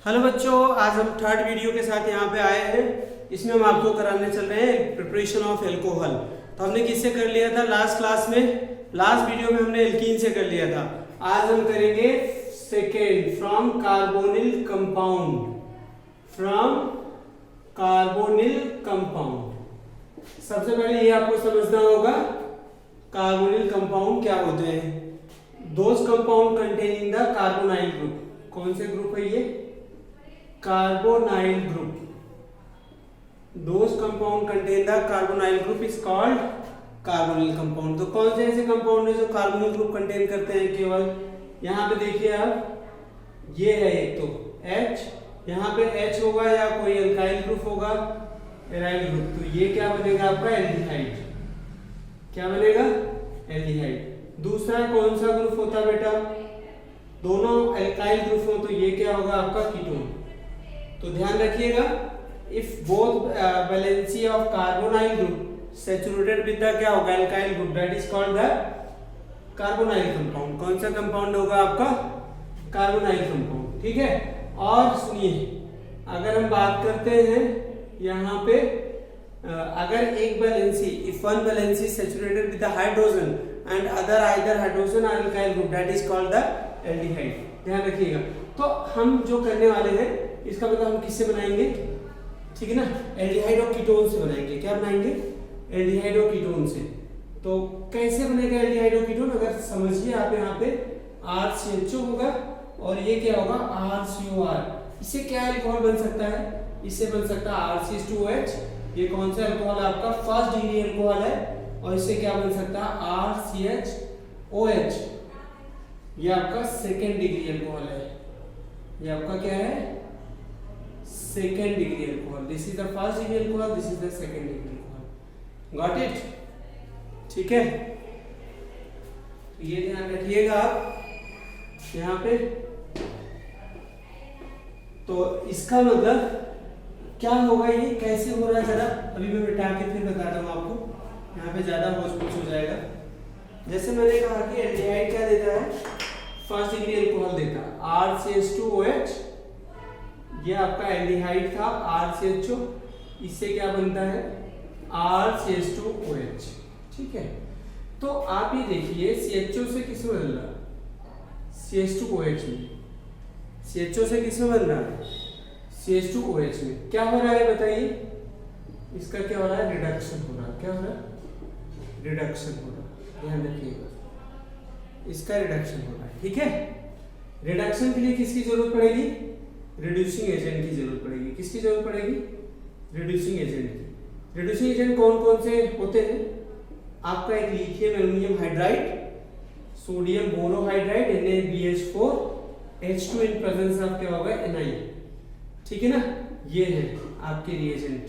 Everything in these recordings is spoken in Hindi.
हेलो बच्चों, आज हम थर्ड वीडियो के साथ यहाँ पे आए हैं। इसमें हम आपको कराने चल रहे हैं प्रिपरेशन ऑफ एल्कोहल। तो हमने किससे कर लिया था लास्ट क्लास में? लास्ट वीडियो में हमने एल्कीन से कर लिया था। आज हम करेंगे second, from carbonyl compound. From carbonyl compound. सबसे पहले ये आपको समझना होगा कार्बोनिल कंपाउंड क्या होते हैं। Those compound contain in the carbonyl group. कौन से ग्रुप है ये? Carbonyl group. Those compound contain the carbonyl group is called carbonyl compound. तो कौन से ऐसे कंपाउंड है जो कार्बोनिल ग्रुप कंटेन करते हैं? केवल यहाँ पे देखिए आप, ये है एक तो H, यहाँ पे H होगा या कोई एल्काइल ग्रुप होगा, एराइल ग्रुप। तो ये क्या बनेगा आपका? एल्डिहाइड। क्या बनेगा? एल्डिहाइड। दूसरा कौन सा ग्रुप होता है बेटा? दोनों एल्काइल ग्रुप हो तो ये क्या होगा आपका? कीटोन। तो ध्यान रखिएगा, if both valency of carbonyl group saturated with the क्या होगा? Alkyl group, that is called the carbonyl compound. कौन सा कंपाउंड होगा आपका? Carbonyl compound. ठीक है। और सुनिए, अगर हम बात करते हैं यहाँ पे अगर एक valency, if one valency saturated with the hydrogen and other either hydrogen or alkyl group, that is called the aldehyde. ध्यान रखिएगा। तो हम जो करने वाले हैं इसका मतलब हम किससे बनाएंगे? ठीक है ना, एल्डिहाइड और कीटोन से बनाएंगे। क्या बनाएंगे? एल्डिहाइड और कीटोन से। तो कैसे बनेगा एल्डिहाइड और कीटोन? अगर समझिए आप, यहाँ पे RCHO होगा और ये क्या होगा? RCOR। इससे क्या अल्कोहल बन सकता है? इससे बन सकता है RCH2OH। ये कौन सा अल्कोहल आपका? फर्स्ट डिग्री अल्कोहल है। और इससे क्या बन सकता है? RCHOH। ये आपका सेकेंड डिग्री अल्कोहल है। ये आपका क्या है? Second degree alcohol. This is the first degree alcohol, this is the second degree alcohol. Got it? ठीक है। तो ये ध्यान रखिएगा आप यहाँ पे। तो इसका मतलब क्या होगा? ये कैसे हो रहा है जरा अभी मैं मिटा के फिर बताता हूँ आपको, यहाँ पे ज्यादा होश हो जाएगा। जैसे मैंने कहा कि एल्डिहाइड क्या देता है? फर्स्ट डिग्री अल्कोहल देता है RCH2OH। ये आपका एल्डिहाइड था RCHO। इससे क्या बनता है? RCH2OH। ठीक है। तो आप ये देखिए, CHO से किसमें बन रहा है? CH2OH में। CHO से किसमें बन रहा है? CH2OH में। क्या हो रहा है बताइए? इसका क्या हो रहा है? रिडक्शन हो रहा है। क्या हो रहा है? रिडक्शन हो रहा है। ध्यान रखिएगा, इसका रिडक्शन हो रहा है। ठीक है। रिडक्शन के लिए किसकी जरूरत पड़ेगी? रिड्यूसिंग एजेंट की जरूरत पड़ेगी। किसकी जरूरत पड़ेगी? रिड्यूसिंग एजेंट की। रिड्यूसिंग एजेंट कौन कौन से होते हैं? आपका एक lithium aluminium hydride, sodium borohydride NaBH4, H2 in presence of क्या होगा? Ni। ठीक है ना। ये है आपके रिएजेंट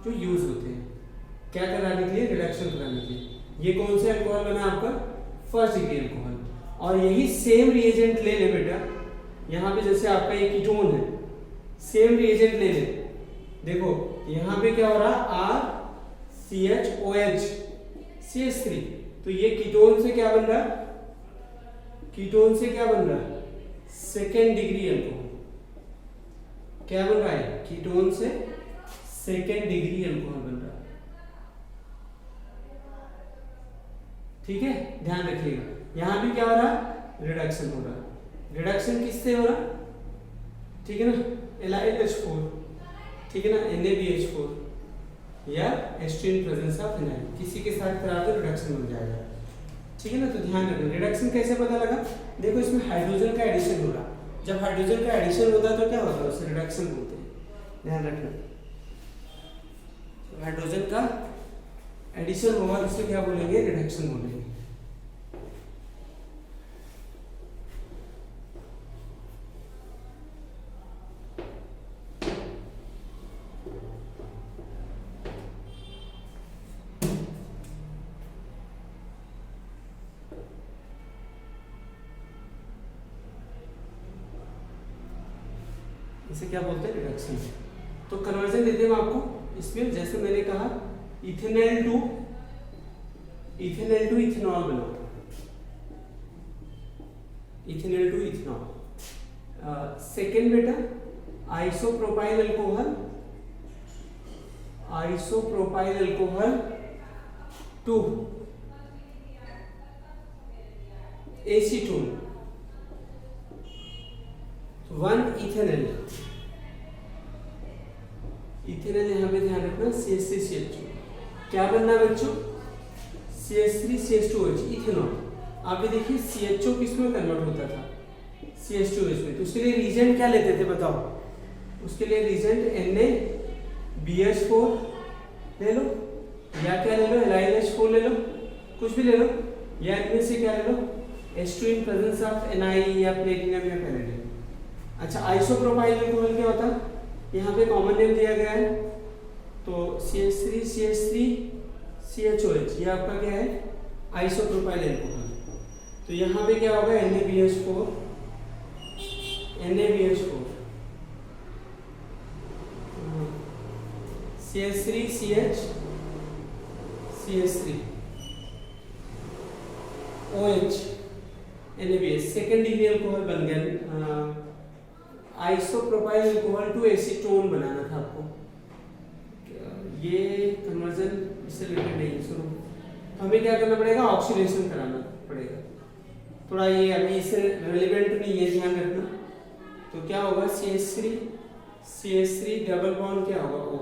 जो यूज होते हैं क्या कराने के लिए? रिडक्शन कराने के लिए। ये कौन से अल्कोहल बना आपका? First degree alcohol. और यही सेम रिएजेंट ले ले बेटा, यहाँ पे जैसे आपका ये कीटोन है, सेम रिएजेंट ले ले। देखो यहाँ पे क्या हो रहा? RCHOH CH3। तो ये कीटोन से क्या बन रहा? कीटोन से क्या बन रहा? Second degree alcohol. क्या बन रहा है? कीटोन से सेकेंड डिग्री अल्कोहल बन रहा है। ठीक है। ध्यान रखिएगा, यहां भी क्या हो रहा? रिडक्शन हो रहा। रिडक्शन किससे हो रहा? ठीक है ना, LiH4। ठीक है ना, NaBH4 या H2 in presence of Ni। किसी के साथ करा दो रिडक्शन हो जाएगा। ठीक है ना। तो ध्यान रखना, रिडक्शन कैसे पता लगा? देखो इसमें हाइड्रोजन का एडिशन हो रहा। जब हाइड्रोजन का एडिशन होता है तो क्या होता है? उसे रिडक्शन बोलते हैं। ध्यान रखना, हाइड्रोजन का एडिशन होगा तो उसे क्या बोलेंगे? रिडक्शन बोलेंगे। इसे क्या बोलते हैं? रिडक्शन। तो कन्वर्जन देते हैं आपको इसमें। जैसे मैंने कहा इथेनॉल टू इथेनॉल बनाओ, इथेनॉल टू इथेनॉल। सेकेंड बेटा आइसोप्रोपाइल अल्कोहल 2 एसीटोन 1 इथेनॉल यहाँ पे ध्यान रखना CH3CH2 क्या बनना है बच्चों CH3CH2OH इथेनॉल। आप भी देखिए CHO किस में कन्वर्ट होता था CH2OH में, तो उसके लिए रीजेंट क्या लेते थे बताओ, उसके लिए रीजेंट NaBH4 ले लो या क्या ले लो LiNH4 ले लो, कुछ भी ले लो, या इनमें से क्या ले लो H2 in presence of Ni या प्लेटिनम या पैलेडियम। अच्छा आइसोप्रोपाइल अल्कोहल क्या होता है, यहाँ पे कॉमन नेम दिया गया है तो CH3CH3CHOH ये आपका क्या है आइसोप्रोपाइल अल्कोहल। तो यहाँ पे क्या होगा NaBH4 CH3OH NaBH second degree alcohol बन गया। आइसोप्रोपाइल अल्कोहल 2 एसीटोन बनाना था आपको, ये कन्वर्जन इससे रिलेटेड नहीं, सुनो हमें क्या करना पड़ेगा ऑक्सीडेशन कराना पड़ेगा थोड़ा, ये अभी इससे रेलेवेंट नहीं है ध्यान रखना। तो क्या होगा CH3 डबल बॉन्ड क्या होगा O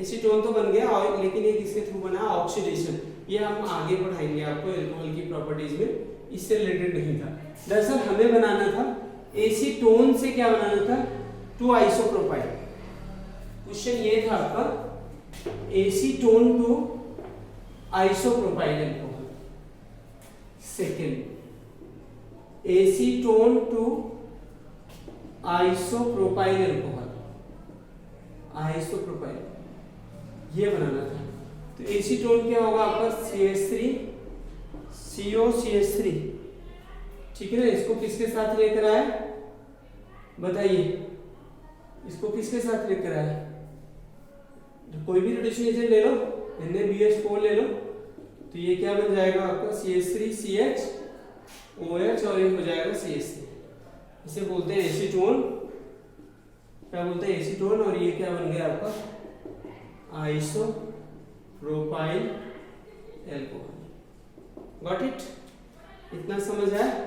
एसीटोन तो बन गया लेकिन ये किसके थ्रू बना ऑक्सीडेशन, ये हम आगे पढ़ाएंगे आपको अल्कोहल की प्रॉपर्टीज में, इससे रिलेटेड नहीं था। दरअसल हमें बनाना था एसीटोन से क्या बनाना था 2 आइसोप्रोपाइल। क्वेश्चन ये था आपका acetone 2 isopropyl alcohol, second acetone 2 isopropyl alcohol ये बनाना था। तो एसीटोन क्या होगा आपका CH3COCH3 ठीक है ना, इसको किसके साथ लेकर आए बताइए, इसको किसके साथ लेकर आए, कोई भी रिड्यूसिंग एजेंट ले लो NaBH4 ले लो, तो ये क्या बन जाएगा आपका CH3CHOH और ये हो जाएगा CH3, इसे बोलते हैं एसीटोन, क्या बोलते हैं एसीटोन, और ये क्या बन गया आपका आइसोप्रोपाइल अल्कोहल। गॉट इट, इतना समझ आया।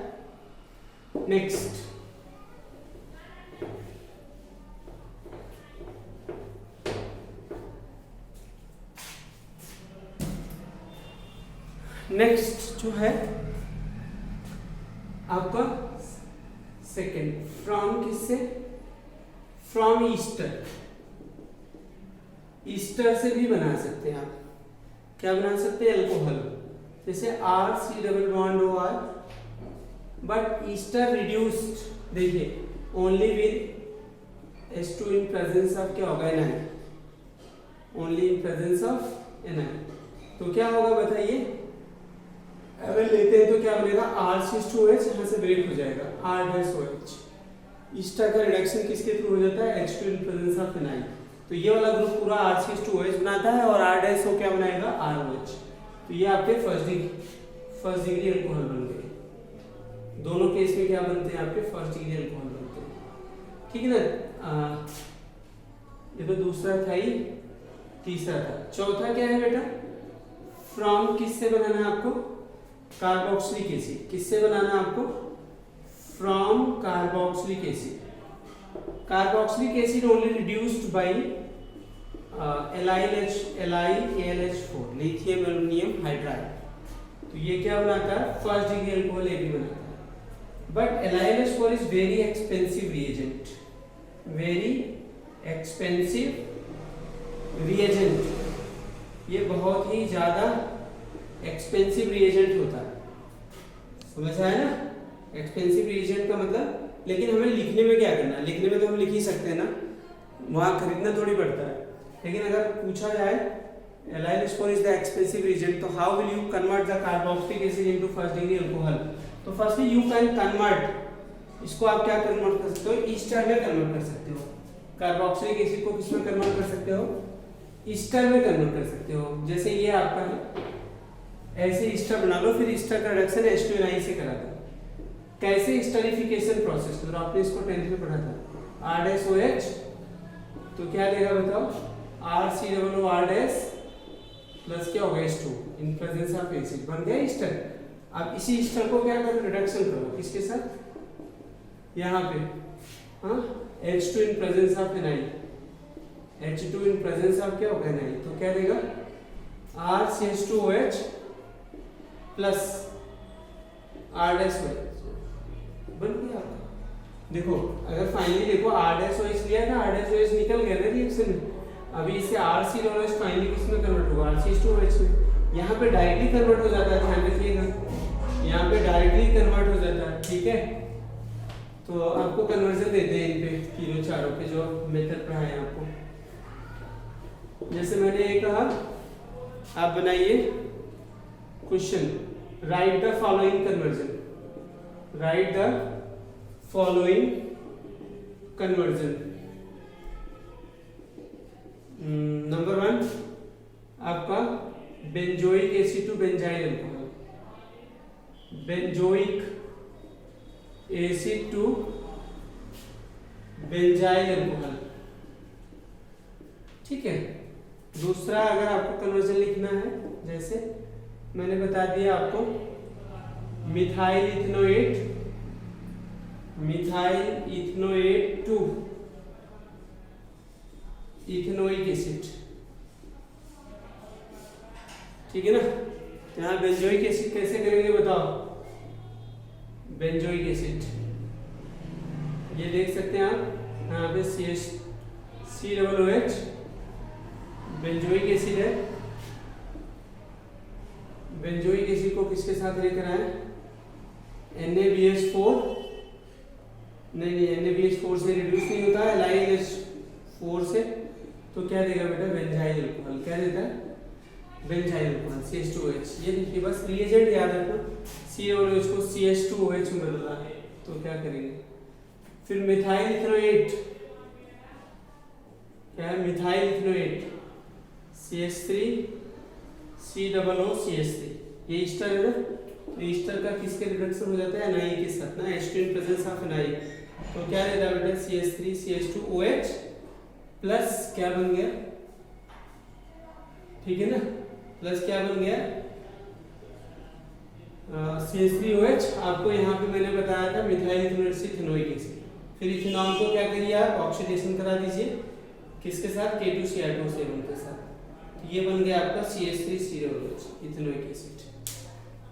नेक्स्ट जो है आपका सेकेंड फ्रॉम किससे, फ्रॉम ईस्टर से भी बना सकते हैं आप, क्या बना सकते हैं अल्कोहल, जैसे RC double bond OR, but ester reduced देखिए only with H2 in presence of क्या होगा Ni, only in presence of Ni। तो क्या होगा बताइए, अगर लेते हैं तो क्या बनेगा RCH2OH, यहाँ से ब्रेक हो जाएगा R-OH। ईस्टर का रिडक्शन किसके थ्रू हो जाता है H2 in presence of Ni, तो ये वाला ग्रुप पूरा RCH2OH बनाता है और R-O क्या बनाएगा R-OH। तो ये आपके फर्स्ट डिग्री अल्कोहल बन गए, दोनों केस में क्या बनते हैं आपके फर्स्ट डिग्री अल्कोहल बनते हैं, ठीक है ना। ये तो दूसरा था ही, तीसरा था, चौथा क्या है बेटा, फ्रॉम किससे बनाना है आपको कार्बोक्सिलिक एसिड, किससे बनाना है आपको from carboxylic acid. Carboxylic acid only reduced by LiAlH4 lithium aluminium hydride, तो ये क्या बनाता है फर्स्ट डिग्री अल्कोहल AB बनाता है। But LiAlH4 is very expensive reagent, ये बहुत ही ज्यादा एक्सपेंसिव रिएजेंट होता है, समझ आया ना, एक्सपेंसिव रिएजेंट का मतलब। लेकिन हमें लिखने में क्या करना है, लिखने में तो हम लिख ही सकते हैं ना, वहां खरीदना थोड़ी पड़ता है। लेकिन अगर पूछा जाए LiAlH4 is the expensive reagent, तो how will you convert the carboxylic acid into first degree alcohol, तो फर्स्टली यू कैन कन्वर्ट, इसको आप क्या कन्वर्ट कर सकते हो ईस्टर में कन्वर्ट कर सकते हो, कार्बोक्सिलिक एसिड को किस में कन्वर्ट कर सकते हो ईस्टर में कन्वर्ट कर सकते हो। जैसे ये आपका है, ऐसे ईस्टर बना लो, फिर ईस्टर का रिडक्शन H2Ni से करा दो। कैसे स्टरीफिकेशन प्रोसेस, तो आपने इसको 10th में पढ़ा था, R-OH तो क्या देगा बताओ, RCOO R' प्लस क्या होगा H2 in presence of acid, बन गया ईस्टर। अब इसी ईस्टर को क्या करो, रिडक्शन करो किसके साथ, यहाँ पे हाँ H2 इन प्रेजेंस ऑफ एनाइल, H2 इन प्रेजेंस ऑफ क्या होगा एनाइल, तो क्या देगा RCH2OH प्लस R'OH बन गया आपका। देखो अगर फाइनली देखो R'OH लिया था, R'OH निकल गया ना रिएक्शन में, अभी इसे RCOOH फाइनली किसमें कन्वर्ट होगा, RCH2OH में। यहाँ पे डायरेक्टली कन्वर्ट हो जाता है, ध्यान रखिएगा, यहाँ पे डायरेक्टली कन्वर्ट हो जाता है, ठीक है। तो आपको कन्वर्जन देते हैं इन पे तीनों चारों पे जो मेथड पढ़ाए आपको। जैसे मैंने ये कहा, आप बनाइए question, write the following conversion, write the following conversion. Number 1 आपका benzoic acid to benzyl alcohol, benzoic acid to benzyl alcohol, ठीक है। दूसरा अगर आपको कन्वर्जन लिखना है, जैसे मैंने बता दिया आपको, methyl ethanoate, methyl ethanoate to ethanoic acid, ठीक है ना। तो यहाँ बेंजोइक एसिड कैसे करेंगे बताओ, बेंजोइक एसिड ये देख सकते हैं आप, यहाँ पे COOH बेंजोइक एसिड है। बेंजोइक एसिड को किसके साथ लेकर आए, NaBH4, नहीं NaBH4 से रिड्यूस नहीं होता है, LiNH4 से, तो क्या देगा बेटा, बेंजाइल अल्कोहल, क्या देता है, बेंजाइल अल्कोहल CH2OH। ये देखिए बस रिएजेंट याद रखना, COOH को CH2OH में बदला है, तो क्या करेंगे। फिर मिथाइल इथनोएट, क्या है, मिथाइल इथनोएट CH3 COOCH3, ये ईस्टर है ना, तो ईस्टर का किसके रिडक्शन हो जाता है, एनाई के साथ ना, H2 इन प्रेजेंस ऑफ एनाई, तो क्या देता है बेटा, CH3 CH2OH प्लस क्या बन गया, ठीक है ना, प्लस क्या बन गया, CH3OH। आपको यहाँ पे मैंने बताया था मिथाइल इथनोएट से इथेनोइक एसिड, फिर इथेनॉल को क्या करिए आप, ऑक्सीडेशन करा दीजिए किसके साथ, K2Cl2 के साथ, तो ये बन गया आपका CH3COOH इथेनोइक एसिड,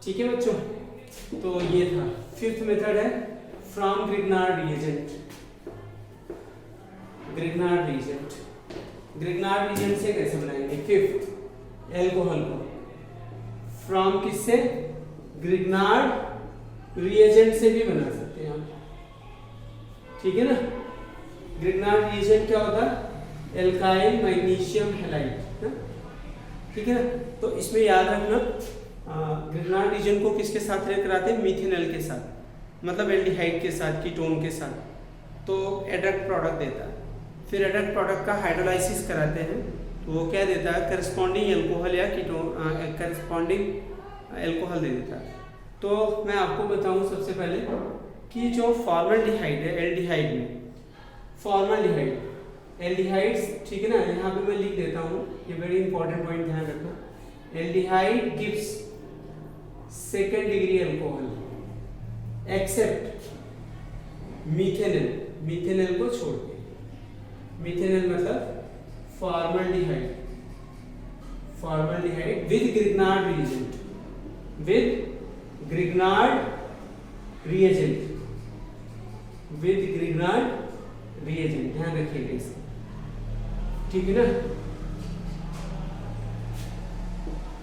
ठीक है बच्चों। तो ये था। फिफ्थ मेथड है from Grignard reagent, Grignard reagent, Grignard reagent से कैसे बनाएंगे, फिफ्थ एल्कोहल को फ्रॉम किससे, ग्रिग्नार्ड रिएजेंट से भी बना सकते हैं हम, ठीक है ना। ग्रिग्नार्ड रिएजेंट क्या होता है, एल्काइल मैग्नीशियम हैलाइड, ठीक है ना। तो इसमें याद रखना, ग्रिग्नार्ड रिएजेंट को किसके साथ लेकर आते हैं, मीथेनॉल के साथ, मतलब एल्डिहाइड के साथ, कीटोन के साथ, तो एडक्ट प्रोडक्ट देता है। फिर एडक्ट प्रोडक्ट का हाइड्रोलाइसिस कराते हैं, तो वो क्या देता है, करस्पॉन्डिंग एल्कोहल या कीटोन, करस्पॉन्डिंग एल्कोहल दे देता है। तो मैं आपको बताऊं सबसे पहले कि जो फॉर्मल्डिहाइड है, एल्डिहाइड में फॉर्मल्डिहाइड, एल्डिहाइड्स, ठीक है ना, यहाँ पे मैं लिख देता हूँ, ये वेरी इंपॉर्टेंट पॉइंट ध्यान रखना, aldehyde gives second degree alcohol except methanol, methanol को छोड़ के, मीथेनॉल मतलब formaldehyde, formaldehyde with Grignard reagent, with Grignard reagent, with Grignard reagent, ध्यान रखिएगा इसका, ठीक है ना।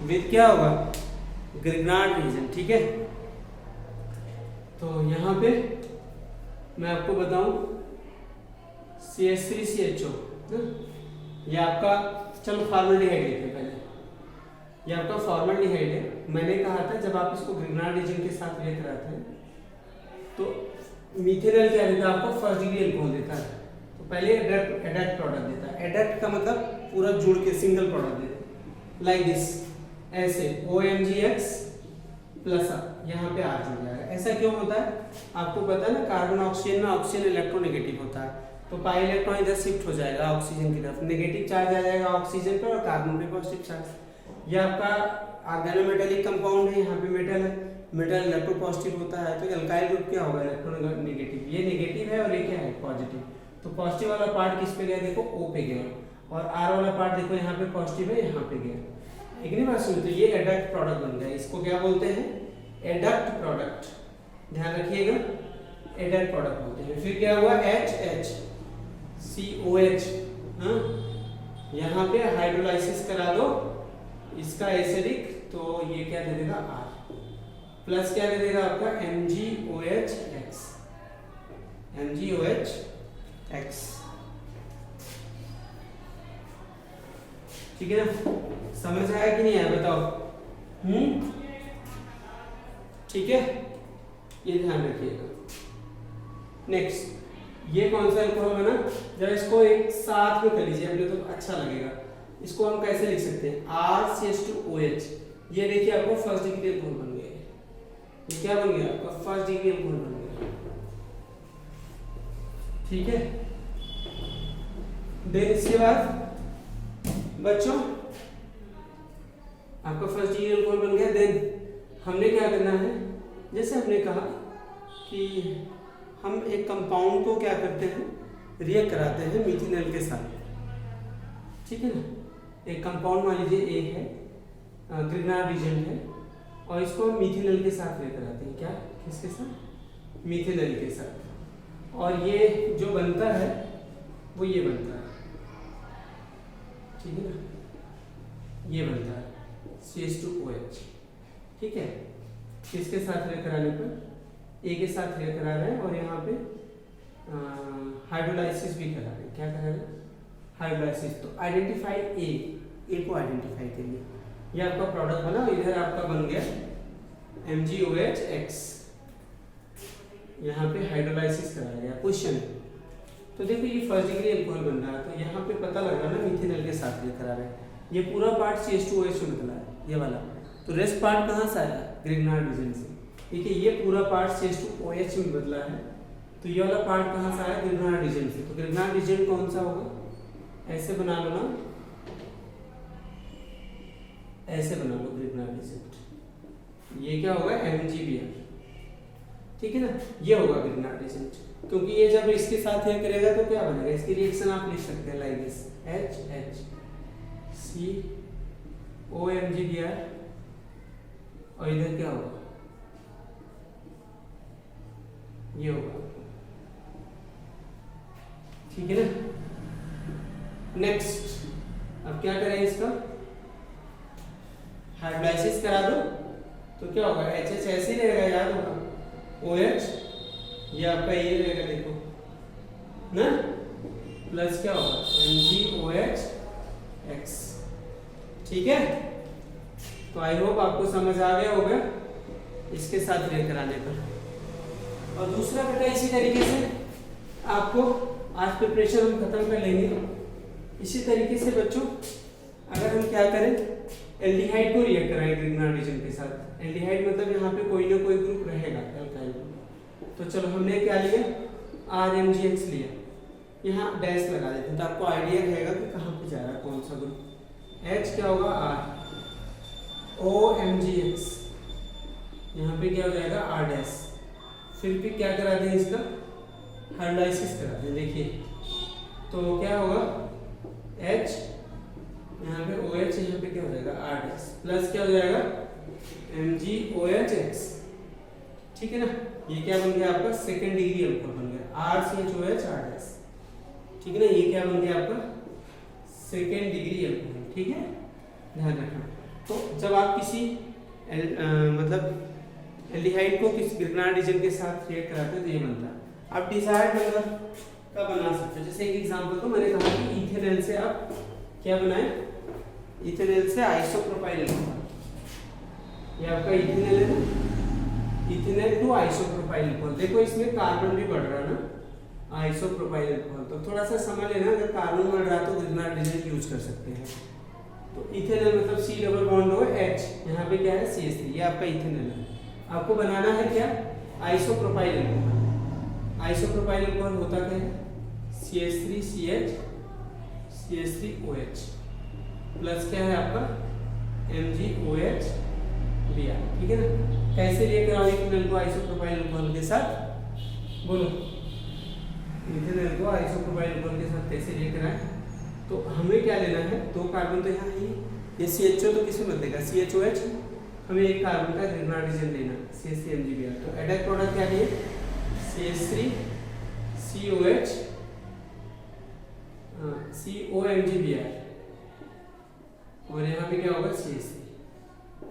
विद क्या होगा, ग्रिग्नार्ड रिएजेंट, ठीक है। तो यहाँ पे मैं आपको बताऊं CH3CHO, ये आपका, चलो फॉर्मल्डिहाइड लेते हैं पहले, ये आपका फॉर्मल्डिहाइड है। मैंने कहा था जब आप इसको ग्रिग्नार्ड रिएजेंट के साथ लेकर आते हैं तो मीथेनॉल क्या देता है आपको, फर्स्ट डिग्री एल्कोहल देता है, तो पहले एडक्ट प्रोडक्ट देता है। एडक्ट का मतलब पूरा जुड़ के सिंगल प्रोडक्ट देता है, लाइक दिस, ऐसे OMgX प्लस यहाँ पे R जुड़ जाएगा। ऐसा क्यों होता है, आपको पता है ना, कार्बन ऑक्सीजन में ऑक्सीजन इलेक्ट्रोनेगेटिव होता है, तो पाई इलेक्ट्रॉन इधर शिफ्ट हो जाएगा ऑक्सीजन की तरफ, नेगेटिव चार्ज आ जाएगा ऑक्सीजन पर और कार्बन पे पॉजिटिव चार्ज। ये आपका ऑर्गेनोमेटेलिक कंपाउंड है, यहाँ पे मेटल है, मेटल इलेक्ट्रोपॉजिटिव होता है, तो अल्काइल ग्रुप क्या होगा, इलेक्ट्रॉन नेगेटिव, ये नेगेटिव है और ये क्या है पॉजिटिव। तो पॉजिटिव वाला पार्ट किस पे गया, देखो O पे गया, और R वाला पार्ट देखो यहाँ पे पॉजिटिव है, यहाँ पे गया, ठीक है ना बात सुनो। तो ये एडक्ट प्रोडक्ट बन गया, इसको क्या बोलते हैं, एडक्ट प्रोडक्ट, ध्यान रखिएगा, एडक्ट प्रोडक्ट बोलते हैं। फिर क्या हुआ, HCOH, हाँ यहाँ पे हाइड्रोलाइसिस करा दो इसका एसिडिक, तो ये क्या दे देगा R, प्लस क्या दे देगा आपका MgOH(X), MgOH(X), ठीक है ना, समझ आया कि नहीं आया बताओ, ठीक है, ये ध्यान रखिएगा। नेक्स्ट, ये कौन सा अल्कोहल बना, जब इसको एक साथ में कर लीजिए अपने तो अच्छा लगेगा। इसको हम कैसे लिख सकते हैं, RCH2OH, ये देखिए आपको फर्स्ट डिग्री अल्कोहल बन गया, ये क्या बन गया आपका फर्स्ट डिग्री अल्कोहल बन गया, ठीक है। देन इसके बाद बच्चों आपका फर्स्ट डिग्री अल्कोहल बन गया। देन हमने क्या करना है, जैसे हमने कहा कि हम एक कंपाउंड को क्या करते हैं, रिएक्ट कराते हैं मिथेनॉल के साथ, ठीक है ना। एक कंपाउंड मान लीजिए ए है, ग्रिग्नार्ड एजेंट है, और इसको हम मिथेनॉल के साथ रिएक्ट कराते हैं, क्या किसके साथ, मिथेनॉल के साथ, और ये जो बनता है वो ये बनता है, ठीक है ना, ये बनता है CH2OH, ठीक है। किसके साथ रिएक्ट कराने पर, ए के साथ रिएक्ट करा रहे हैं, और यहाँ पे हाइड्रोलाइसिस भी करा रहे हैं, क्या करा रहे हैं, हाइड्रोलाइसिस। तो आइडेंटिफाई ए को आइडेंटिफाई करिए, ये आपका प्रोडक्ट बना, इधर आपका बन गया MgOH(X), यहाँ पे हाइड्रोलाइसिस कराया गया। क्वेश्चन, तो देखो ये फर्स्ट डिग्री अल्कोहल बन रहा है, तो यहाँ पे पता लग रहा है ना मिथेनॉल के साथ रिएक्ट करा रहे हैं, ये पूरा पार्ट CH2OH में निकला है, ये वाला, तो रेस्ट पार्ट कहाँ से आया, ग्रिग्नार्ड एजेंट से, ठीक है। ये पूरा पार्ट CH2OH में बदला है, तो ये वाला पार्ट कहाँ से आया, ग्रिग्नार्ड एजेंट से। तो ग्रिग्नार्ड एजेंट कौन सा होगा, ऐसे बना लो ना, ऐसे बना लो ग्रिग्नार्ड एजेंट, ये क्या होगा MgBr, ठीक है ना, ये होगा ग्रिग्नार्ड एजेंट, क्योंकि ये जब इसके साथ रिएक्ट करेगा तो क्या बनेगा, इसकी रिएक्शन आप लिख सकते हैं लाइक दिस, HCOMgBr, और इधर क्या होगा, ये होगा, ठीक है ना। नेक्स्ट, अब क्या करें, इसका हाइड्रोलाइसिस करा दो, तो क्या होगा, HH ऐसे ही रहेगा, याद होगा, OH ये आपका ये रहेगा देखो ना, प्लस क्या होगा MgOH(X), ठीक है। तो आई होप आपको समझ आ गया होगा इसके साथ रिएक्ट कराने पर। और दूसरा बेटा इसी तरीके से आपको आज प्रिपरेशन हम खत्म कर लेंगे। इसी तरीके से बच्चों अगर हम क्या करें, एल्डिहाइड को रिएक्ट कराएं ग्रिग्नार्ड एजेंट के साथ, एल्डिहाइड मतलब यहाँ पे कोई ना कोई ग्रुप रहेगा एल्काइल ग्रुप, तो चलो हमने क्या लिया, RMgX लिया, यहाँ डैश लगा देते हैं तो आपको आइडिया रहेगा कि कहाँ पे जा रहा है कौन सा ग्रुप। H क्या होगा, R, OMgX, यहाँ पे क्या हो जाएगा R डैश, फिर भी क्या करा दें, इसका हाइड्रोलाइसिस करा दें, देखिए तो क्या होगा H, यहाँ पे OH, यहाँ पे क्या हो जाएगा R डैश, प्लस क्या हो जाएगा MgOH(X), ठीक है ना। ये क्या बन गया आपका सेकेंड डिग्री अल्कोहल बन गया, RCHOH R डैश, ठीक है ना। ये क्या बन गया आपका सेकेंड डिग्री अल्कोहल, ठीक है, ध्यान रखना। तो जब आप किसी मतलब एल्डिहाइड को किसी ग्रिग्नार्ड एजेंट के साथ रिएक्ट कराते हैं तो ये बनता है। आप डिजायर्ड नंबर का बना सकते हो, जैसे एक एग्जांपल तो मैंने कहा कि इथेनॉल से आप क्या बनाएं, इथेनॉल से आइसोप्रोपाइल अल्कोहल, ये आपका इथेनॉल है ना, इथेनॉल टू आइसोप्रोपाइल अल्कोहल। देखो इसमें कार्बन भी बढ़ रहा है ना, आइसोप्रोपाइल अल्कोहल, तो थोड़ा सा समझ लेना, अगर कार्बन बढ़ रहा है तो ग्रिग्नार्ड एजेंट यूज कर सकते हैं। तो इथेनॉल मतलब C डबल बॉन्ड हो H, यहाँ पे क्या है CH3, ये आपका इथेनॉल है। आपको बनाना है क्या, आइसोप्रोपाइल अल्कोहल। आइसोप्रोपाइल अल्कोहल होता क्या है, CH3CH CH3OH प्लस क्या है आपका MgOH Br, ठीक है ना। कैसे लेकर आओ इथेनॉल को आइसोप्रोपाइल अल्कोहल के साथ, बोलो इथेनॉल को आइसोप्रोपाइल अल्कोहल के साथ कैसे लेकर आए। तो हमें क्या लेना है, दो कार्बन तो यहाँ ही, ये CHO तो किसमें बदलेगा CHOH, हमें एक कार्बन का ग्रिग्नाइडेशन लेना CH3MgBr। तो एडेड प्रोडक्ट क्या लिए CH3COH COMgBr और यहाँ पे क्या होगा CH3।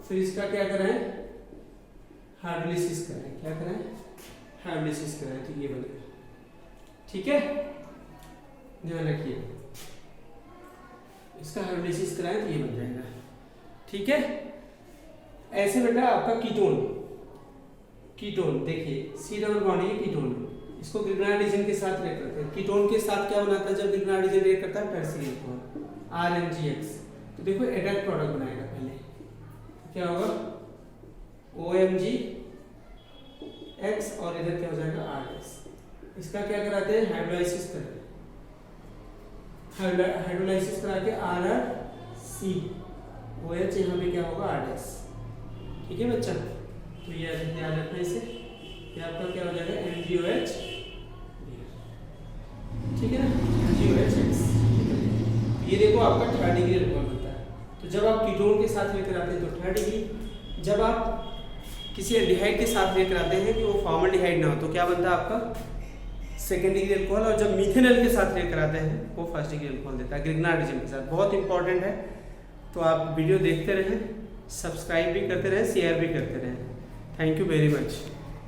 फिर इसका क्या कराएं, हाइड्रोलिसिस कराएं, क्या कराएं हाइड्रोलिसिस कराएं, तो ये बनेगा, ठीक है ध्यान रखिए, इसका हाइड्रोलिसिस कराएं तो ये बन जाएगा, ठीक है। ऐसे बेटा आपका कीटोन, कीटोन देखिए C डबल बॉन्ड है कीटोन, इसको ग्रिग्नाइडेशन के साथ रिएक्ट करते हैं। कीटोन के साथ क्या बनाता है जब ग्रिग्नाइडेशन रिएक्ट करता है, टर्शियरी अल्कोहल RMgX। तो देखो एडेड प्रोडक्ट बनाएगा पहले, क्या होगा OMgX और इधर क्या हो जाएगा RS। इसका क्या कराते हैं हाइड्रोलाइसिस करते हैं, हाइड्रोलाइसिस करा के RRC OH यहाँ पे क्या होगा RS, ठीक है बच्चा। तो ये ध्यान रखना इसे, ये आपका क्या हो जाएगा MgOH, ठीक है ना MgOH। ये देखो आपका 3rd डिग्री अल्कोहल बनता है। तो जब आप कीटोन के साथ लेकर आते हैं तो 3rd डिग्री, जब आप किसी एल्डिहाइड के साथ लेकर आते हैं कि वो फॉर्मल्डिहाइड ना हो तो क्या बनता है आपका 2nd डिग्री अल्कोहल, और जब मिथेनॉल के साथ लेकर आते हैं वो 1st डिग्री अल्कोहल देता है ग्रिग्नाइडेशन के साथ। बहुत इंपॉर्टेंट है, तो आप वीडियो देखते रहें, सब्सक्राइब भी करते रहें, शेयर भी करते रहें। Thank you very much.